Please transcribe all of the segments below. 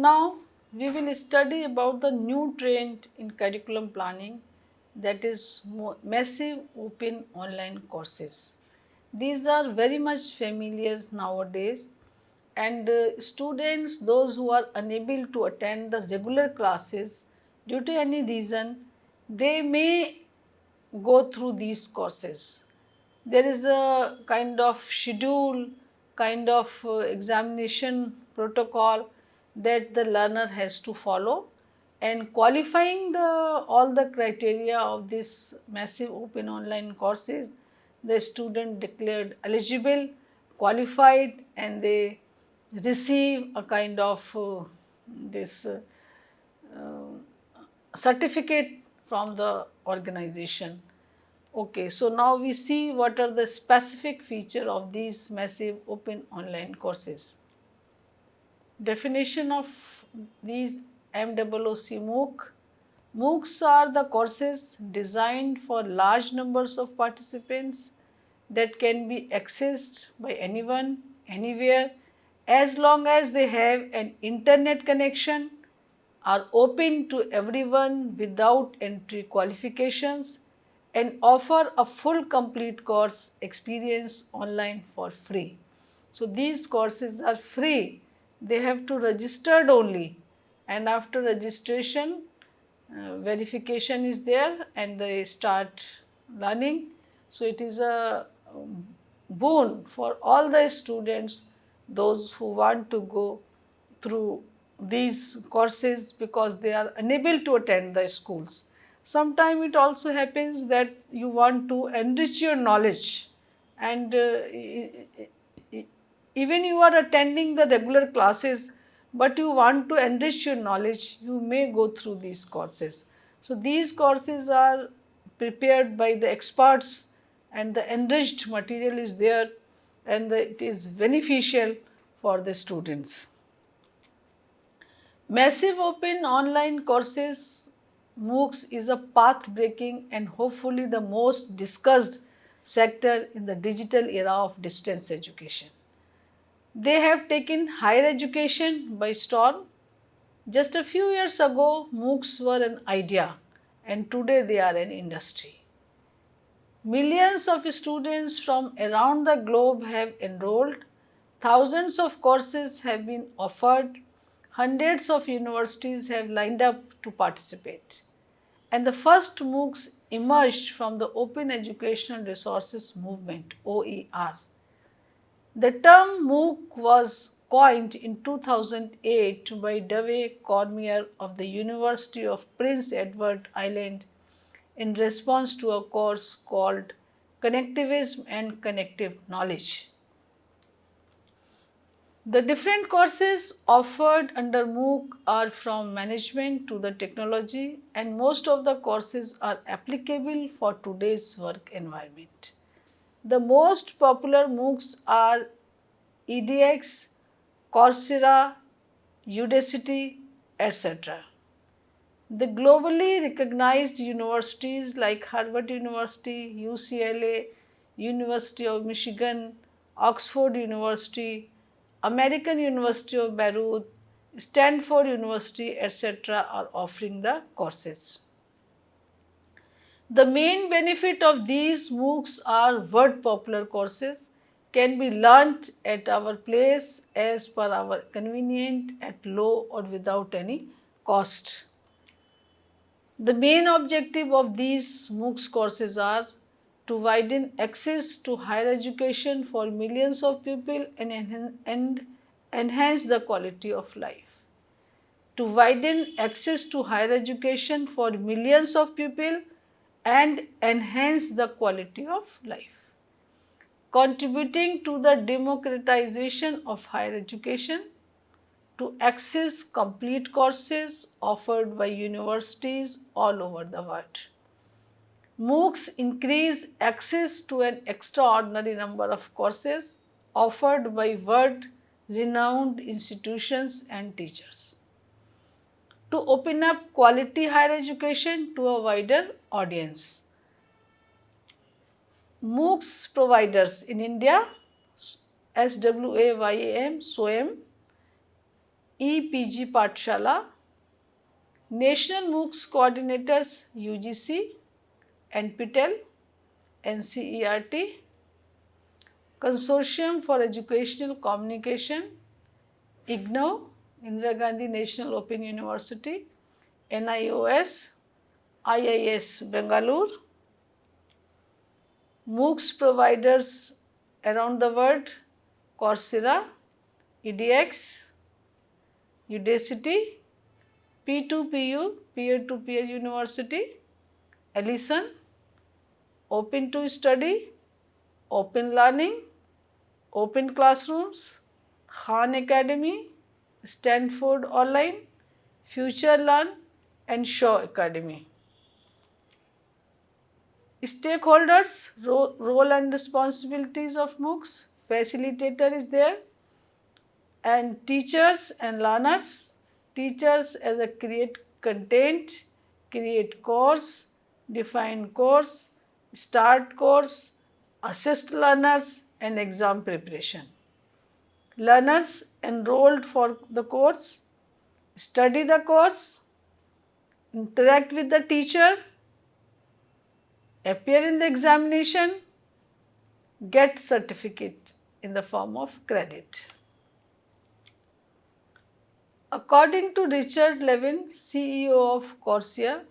Now we will study about the new trend in curriculum planning, that is massive open online courses. These are very much familiar nowadays, and students, those who are unable to attend the regular classes due to any reason, they may go through these courses. There is a kind of schedule, kind of examination protocol that the learner has to follow, and qualifying the all the criteria of this massive open online courses, the student declared eligible, qualified, and they receive a kind of this certificate from the organization. Okay, so now we see what are the specific feature of these massive open online courses. Definition of these MOOC MOOC. MOOCs are the courses designed for large numbers of participants that can be accessed by anyone, anywhere, as long as they have an internet connection, are open to everyone without entry qualifications, and offer a full complete course experience online for free. So these courses are free, they have to registered only, and after registration verification is there and they start learning. So it is a boon for all the students, those who want to go through these courses because they are unable to attend the schools. Sometimes it also happens that you want to enrich your knowledge, and even you are attending the regular classes, but you want to enrich your knowledge, you may go through these courses. So these courses are prepared by the experts, and the enriched material is there, and it is beneficial for the students. Massive open online courses, MOOCs, is a path breaking and hopefully the most discussed sector in the digital era of distance education. They have taken higher education by storm. Just a few years ago, MOOCs were an idea, and today they are an industry. Millions of students from around the globe have enrolled, thousands of courses have been offered, hundreds of universities have lined up to participate, and the first MOOCs emerged from the Open Educational Resources Movement (OER). The term MOOC was coined in 2008 by Dave Cormier of the University of Prince Edward Island in response to a course called Connectivism and Connective Knowledge. The different courses offered under MOOC are from management to the technology, and most of the courses are applicable for today's work environment. The most popular MOOCs are edX, Coursera, Udacity, etc. The globally recognized universities like Harvard University, UCLA, University of Michigan, Oxford University, American University of Beirut, Stanford University, etc. are offering the courses. The main benefit of these MOOCs are word popular courses can be learnt at our place as per our convenient at low or without any cost. The main objective of these MOOCs courses are to widen access to higher education for millions of people and enhance the quality of life. To widen access to higher education for millions of people and enhance the quality of life. Contributing to the democratization of higher education, to access complete courses offered by universities all over the world. MOOCs increase access to an extraordinary number of courses offered by world-renowned institutions and teachers, to open up quality higher education to a wider audience. MOOCs providers in India, SWAYAM, SWAYAM, EPG Pathshala, National MOOCs Coordinators UGC, NPTEL, NCERT, Consortium for Educational Communication, IGNOU, Indira Gandhi National Open University, NIOS, IIS Bangalore, MOOCs providers around the world, Coursera, edX, Udacity, P2PU, Peer-to-Peer University, Allison, Open2Study, Open Learning, Open Classrooms, Khan Academy, Stanford Online, FutureLearn and Shaw Academy. Stakeholders, role and responsibilities of MOOCs, facilitator is there, and teachers and learners. Teachers as a create content, create course, define course, start course, assist learners and exam preparation. Learners enrolled for the course, study the course, interact with the teacher, appear in the examination, get certificate in the form of credit. According to Richard Levin, CEO of Coursera,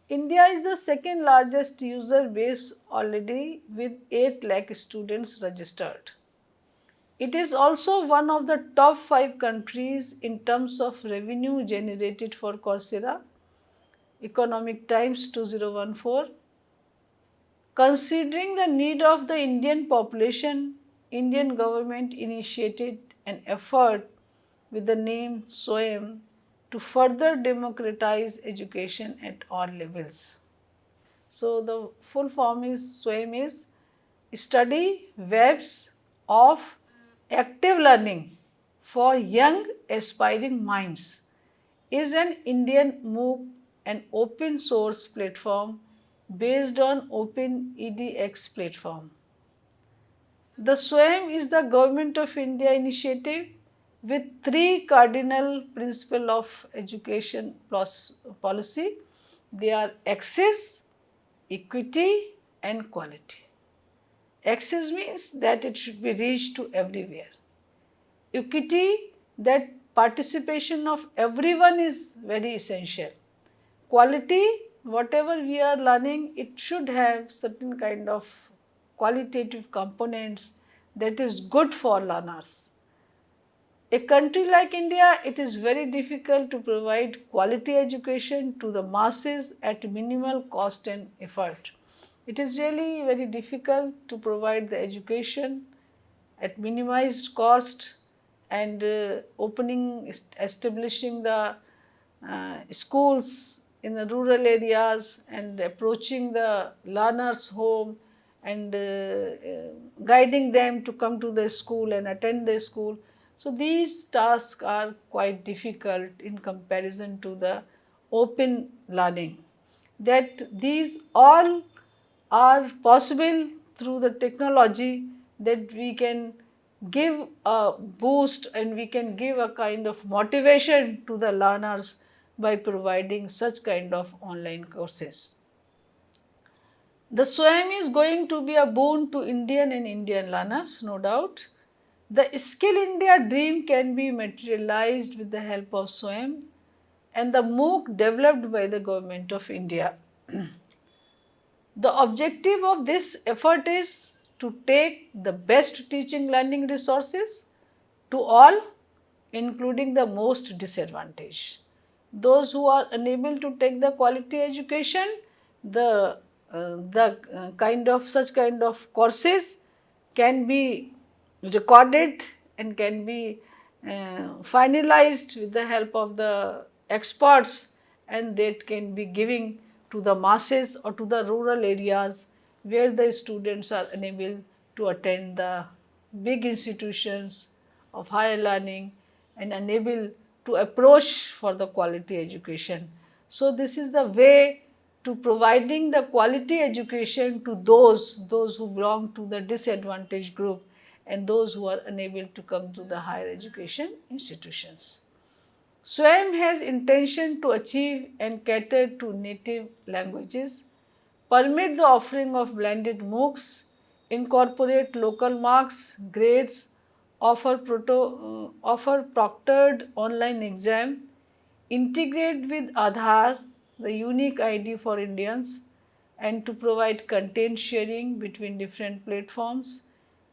India is the second largest user base already with 8 lakh students registered. It is also one of the top 5 countries in terms of revenue generated for Coursera, Economic Times 2014. Considering the need of the Indian population, Indian government initiated an effort with the name SWAYAM to further democratize education at all levels. So the full form is SWAYAM is Study Webs of Active Learning for Young Aspiring Minds, is an Indian MOOC and open source platform based on Open edX platform. The SWAYAM is the Government of India initiative with 3 cardinal principles of education policy. They are access, equity and quality. Access means that it should be reached to everywhere. Equity, that participation of everyone is very essential. Quality, whatever we are learning, it should have certain kind of qualitative components that is good for learners. A country like India, it is very difficult to provide quality education to the masses at minimal cost and effort. It is really very difficult to provide the education at minimized cost and establishing the schools in the rural areas and approaching the learners' home and guiding them to come to the school and attend the school. So these tasks are quite difficult in comparison to the open learning. That these all are possible through the technology, that we can give a boost and we can give a kind of motivation to the learners by providing such kind of online courses. The SWAYAM is going to be a boon to Indian and Indian learners, no doubt. The Skill India dream can be materialized with the help of SWAYAM and the MOOC developed by the Government of India. The objective of this effort is to take the best teaching learning resources to all, including the most disadvantaged. Those who are unable to take the quality education, such kind of courses can be recorded and can be finalized with the help of the experts, and that can be given to the masses or to the rural areas where the students are unable to attend the big institutions of higher learning and unable to approach for the quality education. So this is the way to providing the quality education to those who belong to the disadvantaged group and those who are unable to come to the higher education institutions. SWAYAM has intention to achieve and cater to native languages, permit the offering of blended MOOCs, incorporate local marks, grades, offer proctored online exam, integrate with Aadhaar, the unique ID for Indians, and to provide content sharing between different platforms,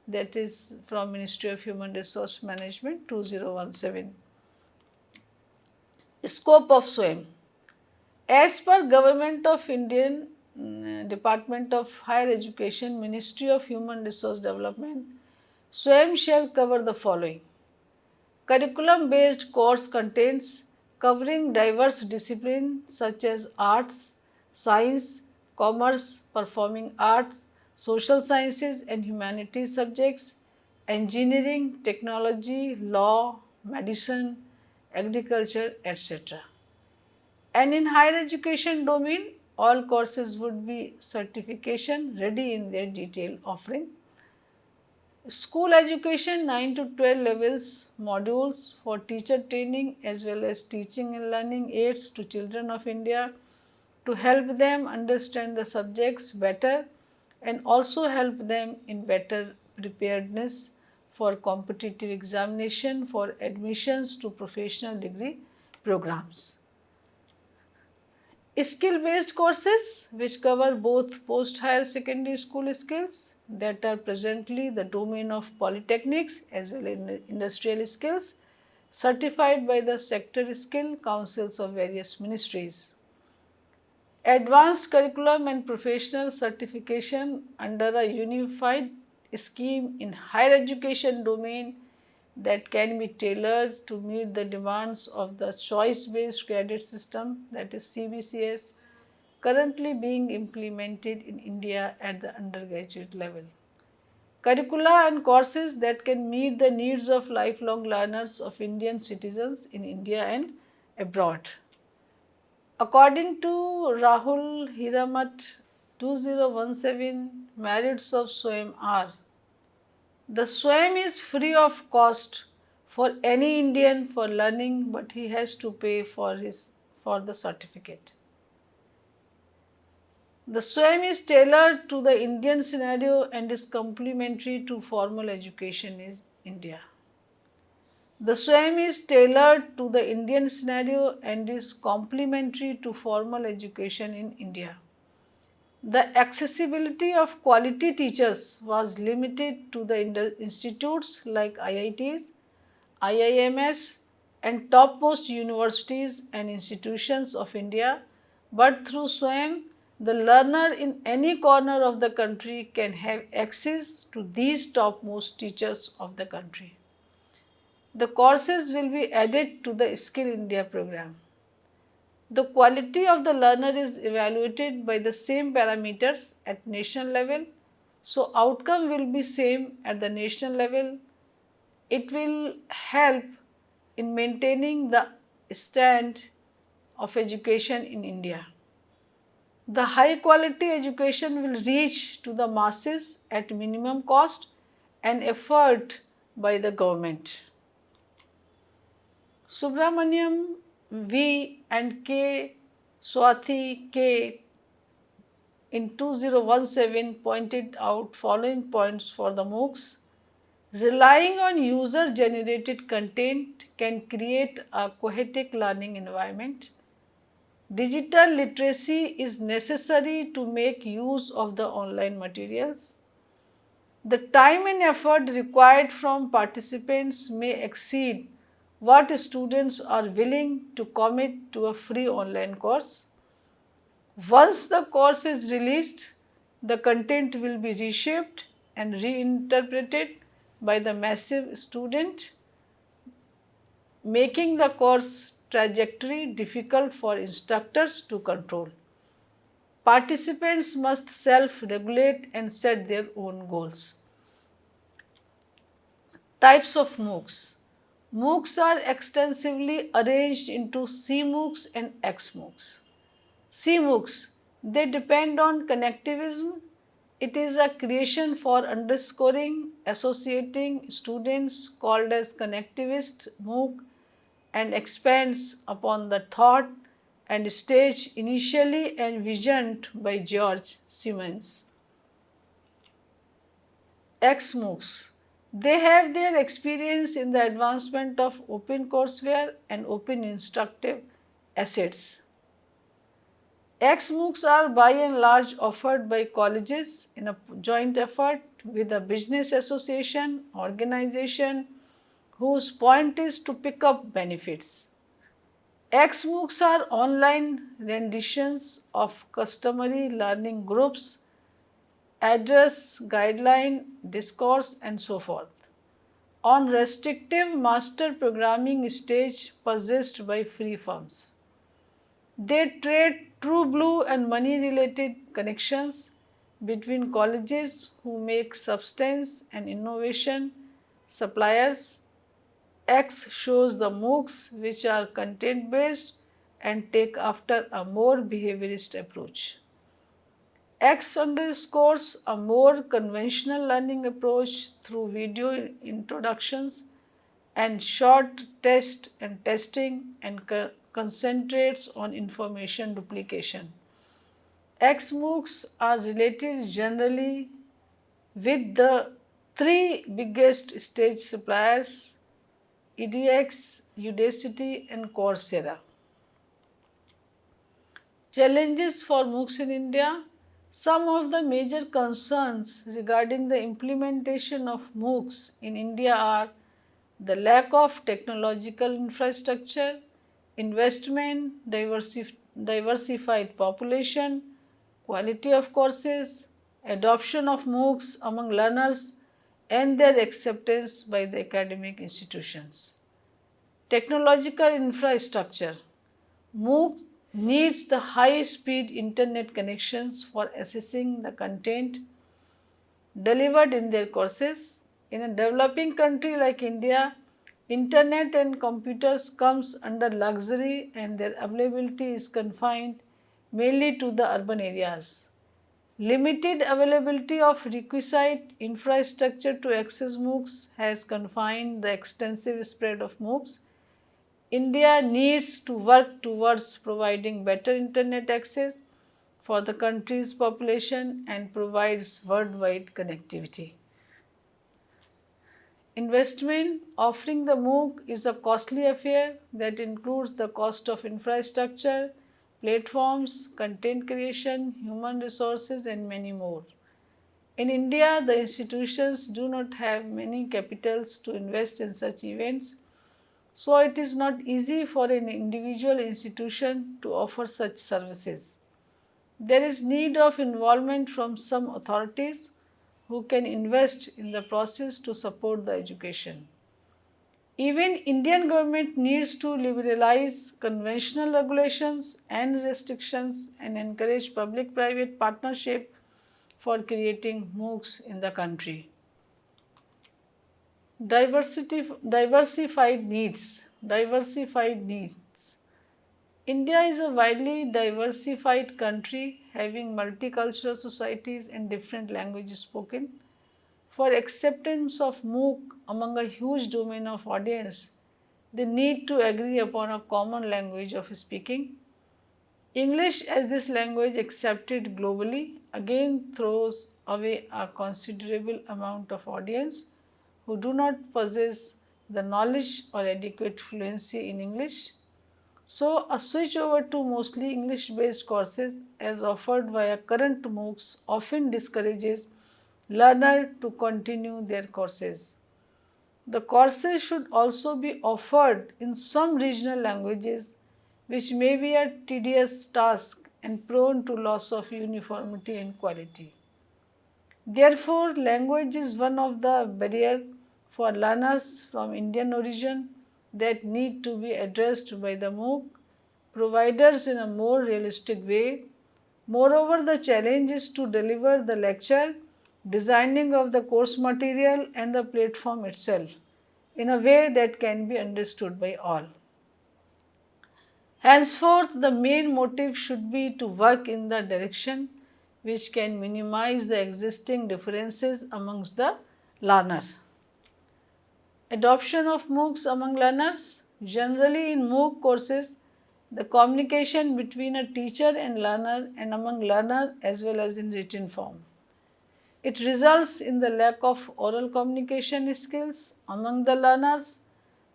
that is from Ministry of Human Resource Management 2017. Scope of SWAYAM. As per Government of Indian Department of Higher Education, Ministry of Human Resource Development, SWAYAM shall cover the following: curriculum based course contents covering diverse disciplines such as arts, science, commerce, performing arts, social sciences and humanities subjects, engineering, technology, law, medicine, agriculture, etc. And in higher education domain, all courses would be certification ready in their detailed offering. School education 9 to 12 levels modules for teacher training as well as teaching and learning aids to children of India to help them understand the subjects better and also help them in better preparedness for competitive examination for admissions to professional degree programs. Skill based courses which cover both post higher secondary school skills that are presently the domain of polytechnics as well as industrial skills certified by the sector skill councils of various ministries. Advanced curriculum and professional certification under a unified scheme in higher education domain that can be tailored to meet the demands of the choice based credit system, that is CBCS, currently being implemented in India at the undergraduate level. Curricula and courses that can meet the needs of lifelong learners of Indian citizens in India and abroad. According to Rahul Hiramat 2017, merits of SWAYAM are: the SWAYAM is free of cost for any Indian for learning, but he has to pay for the certificate. The SWAYAM is tailored to the Indian scenario and is complementary to formal education in India. The SWAYAM is tailored to the Indian scenario and is complementary to formal education in India. The accessibility of quality teachers was limited to the institutes like IITs, IIMs and topmost universities and institutions of India, but through SWAYAM, the learner in any corner of the country can have access to these topmost teachers of the country. The courses will be added to the Skill India program. The quality of the learner is evaluated by the same parameters at national level, so outcome will be same at the national level. It will help in maintaining the stand of education in India. The high quality education will reach to the masses at minimum cost and effort by the government. Subramaniam V and K. Swathi K. in 2017 pointed out following points for the MOOCs. Relying on user generated content can create a cohesive learning environment. Digital literacy is necessary to make use of the online materials. The time and effort required from participants may exceed what students are willing to commit to a free online course. Once the course is released, the content will be reshaped and reinterpreted by the massive student, making the course trajectory difficult for instructors to control. Participants must self-regulate and set their own goals. Types of MOOCs. MOOCs are extensively arranged into CMOOCs and XMOOCs. CMOOCs, they depend on connectivism. It is a creation for underscoring, associating students called as connectivist MOOC and expands upon the thought and stage initially envisioned by George Siemens. XMOOCs. They have their experience in the advancement of open courseware and open instructive assets. XMOOCs are by and large offered by colleges in a joint effort with a business association organization whose point is to pick up benefits. XMOOCs are online renditions of customary learning groups, address, guideline, discourse, and so forth on restrictive master programming stage possessed by free firms. They trade true blue and money related connections between colleges who make substance and innovation suppliers. X shows the MOOCs which are content based and take after a more behaviorist approach. X underscores a more conventional learning approach through video introductions and short test and testing and concentrates on information duplication. XMOOCs are related generally with the three biggest stage suppliers edX, Udacity and Coursera. Challenges for MOOCs in India. Some of the major concerns regarding the implementation of MOOCs in India are the lack of technological infrastructure, investment, diversified population, quality of courses, adoption of MOOCs among learners and their acceptance by the academic institutions. Technological infrastructure. MOOC needs the high speed internet connections for accessing the content delivered in their courses. In a developing country like India, internet and computers comes under luxury and their availability is confined mainly to the urban areas. Limited availability of requisite infrastructure to access MOOCs has confined the extensive spread of MOOCs. India needs to work towards providing better internet access for the country's population and provides worldwide connectivity. Investment. Offering the MOOC is a costly affair that includes the cost of infrastructure, platforms, content creation, human resources and many more. In India, the institutions do not have many capitals to invest in such events, so it is not easy for an individual institution to offer such services. There is need of involvement from some authorities who can invest in the process to support the education. Even Indian government needs to liberalize conventional regulations and restrictions and encourage public-private partnership for creating MOOCs in the country. Diversified needs. India is a widely diversified country having multicultural societies and different languages spoken. For acceptance of MOOC among a huge domain of audience, they need to agree upon a common language of speaking. English as this language accepted globally again throws away a considerable amount of audience who do not possess the knowledge or adequate fluency in English. So, a switch over to mostly English based courses as offered via current MOOCs often discourages learners to continue their courses. The courses should also be offered in some regional languages, which may be a tedious task and prone to loss of uniformity and quality. Therefore, language is one of the barriers for learners from Indian origin that need to be addressed by the MOOC providers in a more realistic way. Moreover, the challenge is to deliver the lecture, designing of the course material and the platform itself in a way that can be understood by all. Henceforth, the main motive should be to work in the direction which can minimize the existing differences amongst the learners. Adoption of MOOCs among learners. Generally, in MOOC courses, the communication between a teacher and learner and among learner as well as in written form. It results in the lack of oral communication skills among the learners,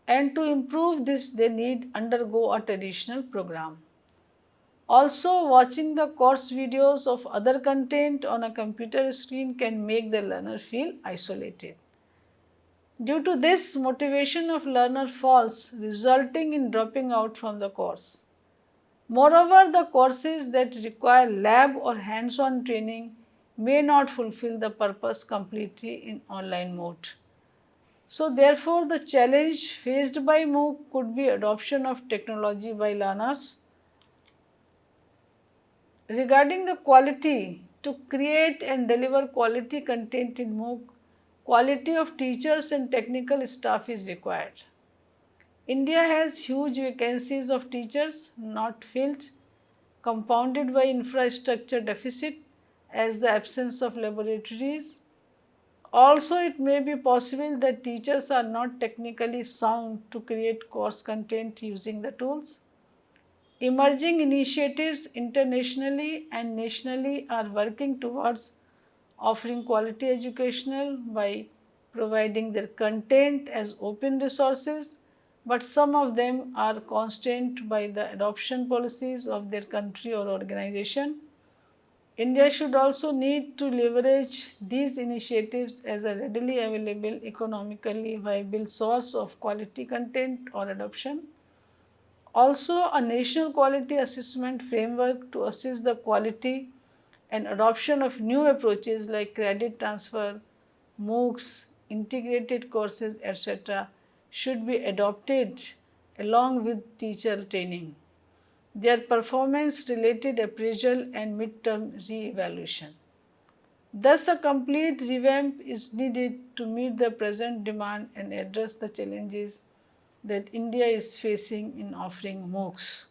and to improve this they need undergo a traditional program. Also, watching the course videos of other content on a computer screen can make the learner feel isolated. Due to this, motivation of learner falls, resulting in dropping out from the course. Moreover, the courses that require lab or hands-on training may not fulfill the purpose completely in online mode. So therefore, the challenge faced by MOOC could be adoption of technology by learners. Regarding the quality, to create and deliver quality content in MOOC, quality of teachers and technical staff is required. India has huge vacancies of teachers not filled, compounded by infrastructure deficit as the absence of laboratories. Also, it may be possible that teachers are not technically sound to create course content using the tools. Emerging initiatives internationally and nationally are working towards offering quality educational by providing their content as open resources, but some of them are constrained by the adoption policies of their country or organization. India should also need to leverage these initiatives as a readily available, economically viable source of quality content or adoption. Also, a national quality assessment framework to assess the quality and adoption of new approaches like credit transfer, MOOCs, integrated courses, etc. should be adopted along with teacher training, their performance related appraisal and mid-term re-evaluation. Thus, a complete revamp is needed to meet the present demand and address the challenges that India is facing in offering MOOCs.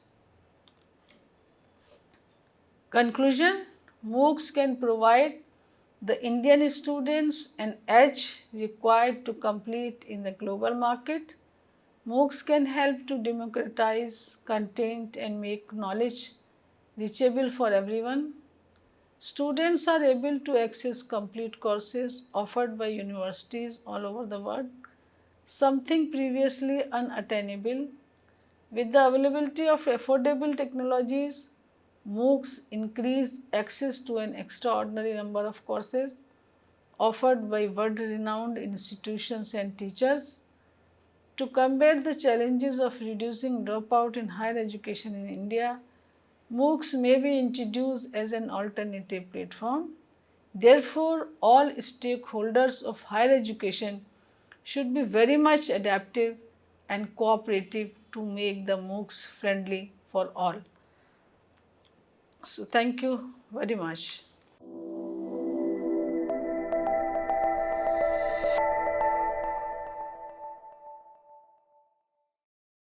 Conclusion: MOOCs can provide the Indian students an edge required to compete in the global market. MOOCs can help to democratize content and make knowledge reachable for everyone. Students are able to access complete courses offered by universities all over the world, something previously unattainable. With the availability of affordable technologies, MOOCs increase access to an extraordinary number of courses offered by world-renowned institutions and teachers. To combat the challenges of reducing dropout in higher education in India, MOOCs may be introduced as an alternative platform. Therefore, all stakeholders of higher education should be very much adaptive and cooperative to make the MOOCs friendly for all. So, thank you very much.